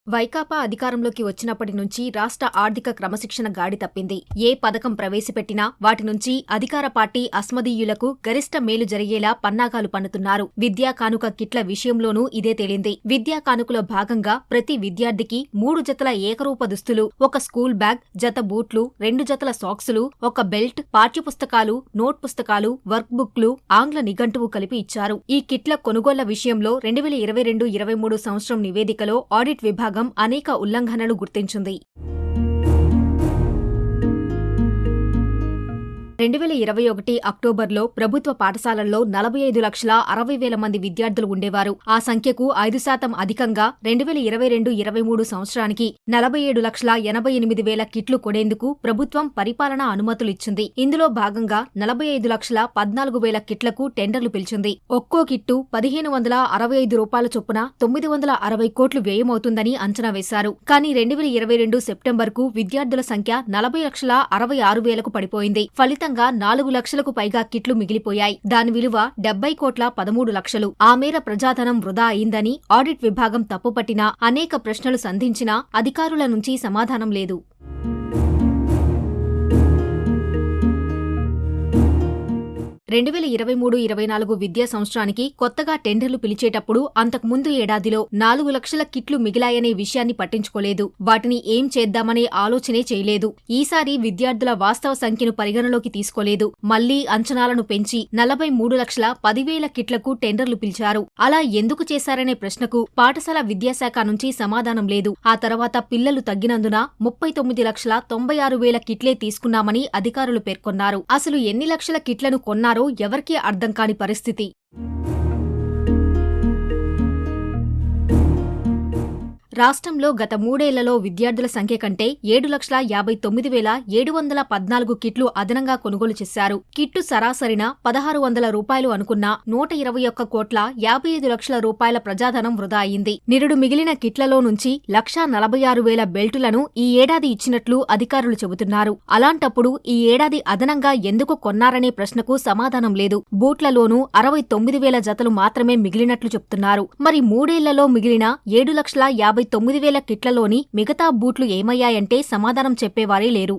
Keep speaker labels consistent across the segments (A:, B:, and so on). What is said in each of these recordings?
A: వైకాపా అధికారంలోకి వచ్చినప్పటి నుంచి రాష్ట్ర ఆర్థిక క్రమశిక్షణ గాడి తప్పింది. ఏ పథకం ప్రవేశపెట్టినా వాటి నుంచి అధికార పార్టీ అస్మదీయులకు గరిష్ట మేలు జరిగేలా పన్నాగాలు పన్నుతున్నారు. విద్యా కానుక కిట్ల విషయంలోనూ ఇదే తేలింది. విద్యా కానుకలో భాగంగా ప్రతి విద్యార్థికి 3 జతల ఏకరూప దుస్తులు, ఒక స్కూల్ బ్యాగ్, జత బూట్లు, 2 జతల సాక్సులు, ఒక బెల్ట్, పాఠ్యపుస్తకాలు, నోట్ పుస్తకాలు, వర్క్ బుక్లు, ఆంగ్ల నిఘంటువు కలిపి ఇచ్చారు. ఈ కిట్ల కొనుగోళ్ల విషయంలో 2022-23 సంవత్సరం నివేదికలో ఆడిట్ విభాగం అనేక ఉల్లంఘనలు గుర్తించింది. 2021 అక్టోబర్లో ప్రభుత్వ పాఠశాలల్లో 45,60,000 మంది విద్యార్థులు ఉండేవారు. ఆ సంఖ్యకు 5% అధికంగా 2022-23 సంవత్సరానికి 47,88,000 కిట్లు కొనేందుకు ప్రభుత్వం పరిపాలనా అనుమతులిచ్చింది. ఇందులో భాగంగా 45,14,000 కిట్లకు టెండర్లు పిలిచింది. ఒక్కో కిట్టు రూ. 1,565 చొప్పున 960 కోట్లు వ్యయమవుతుందని అంచనా వేశారు. కానీ 2022 సెప్టెంబర్కు విద్యార్థుల సంఖ్య 40,66,000కు పడిపోయింది. ఫలితంగా 4 లక్షలకు పైగా కిట్లు మిగిలిపోయాయి. దాని విలువ 70,13,00,000. ఆ మేర ప్రజాధనం వృధా అయిందని ఆడిట్ విభాగం తప్పుపట్టినా, అనేక ప్రశ్నలు సంధించినా అధికారుల నుంచి సమాధానం లేదు. 2023-24 విద్యా సంవత్సరానికి కొత్తగా టెండర్లు పిలిచేటప్పుడు అంతకుముందు ఏడాదిలో 4 లక్షల కిట్లు మిగిలాయనే విషయాన్ని పట్టించుకోలేదు. వాటిని ఏం చేద్దామనే ఆలోచనే చేయలేదు. ఈసారి విద్యార్థుల వాస్తవ సంఖ్యను పరిగణలోకి తీసుకోలేదు. మళ్లీ అంచనాలను పెంచి 43,10,000 కిట్లకు టెండర్లు పిలిచారు. అలా ఎందుకు చేశారనే ప్రశ్నకు పాఠశాల విద్యాశాఖ నుంచి సమాధానం లేదు. ఆ తర్వాత పిల్లలు తగ్గినందున 39,96,000 కిట్లే తీసుకున్నామని అధికారులు పేర్కొన్నారు. అసలు ఎన్ని లక్షల కిట్లను కొన్నారో ఎవరికీ అర్థం కాని పరిస్థితి. రాష్ట్రంలో గత 3 ఏళ్లలో విద్యార్థుల సంఖ్య కంటే 7,59,714 కిట్లు అదనంగా కొనుగోలు చేశారు. కిట్టు సరాసరిన రూ. 1,600 అనుకున్న 121,55 లక్షల రూపాయల ప్రజాధనం వృధా అయింది. నిరుడు మిగిలిన కిట్లలో నుంచి 1,46,000 బెల్టులను ఈ ఏడాది ఇచ్చినట్లు అధికారులు చెబుతున్నారు. అలాంటప్పుడు ఈ ఏడాది అదనంగా ఎందుకు కొన్నారనే ప్రశ్నకు సమాధానం లేదు. బూట్లలోనూ 69,000 జతలు మాత్రమే మిగిలినట్లు చెప్తున్నారు. మరి 3 ఏళ్లలో మిగిలిన 7,59,000 కిట్లలోని మిగతా బూట్లు ఏమయ్యాయంటే సమాధానం చెప్పేవారే లేరు.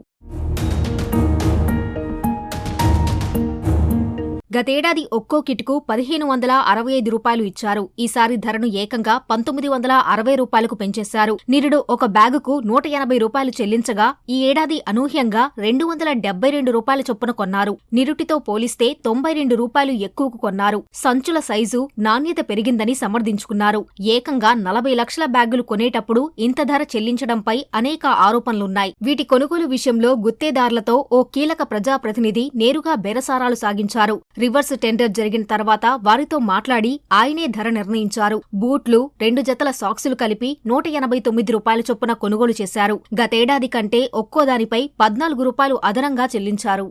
A: గతేడాది ఒక్కో కిట్కు రూ. 1,565 ఇచ్చారు. ఈసారి ధరను ఏకంగా రూ. 1,960 పెంచేశారు. నిరుడు ఒక బ్యాగుకు రూ. 180 చెల్లించగా ఈ ఏడాది అనూహ్యంగా రూ. 272 చొప్పున కొన్నారు. నిరుటితో పోలిస్తే రూ. 92 ఎక్కువకు కొన్నారు. సంచుల సైజు, నాణ్యత పెరిగిందని సమర్థించుకున్నారు. ఏకంగా 40 లక్షల బ్యాగులు కొనేటప్పుడు ఇంత ధర చెల్లించడంపై అనేక ఆరోపణలున్నాయి. వీటి కొనుగోలు విషయంలో గుత్తేదార్లతో ఓ కీలక ప్రజాప్రతినిధి నేరుగా బేరసారాలు సాగించారు. రివర్స్ టెండర్ జరిగిన తర్వాత వారితో మాట్లాడి ఆయనే ధర నిర్ణయించారు. బూట్లు, 2 జతల సాక్సులు కలిపి రూ. 189 చొప్పున కొనుగోలు చేశారు. గతేడాది కంటే ఒక్కోదానిపై రూ. 14 అదనంగా చెల్లించారు.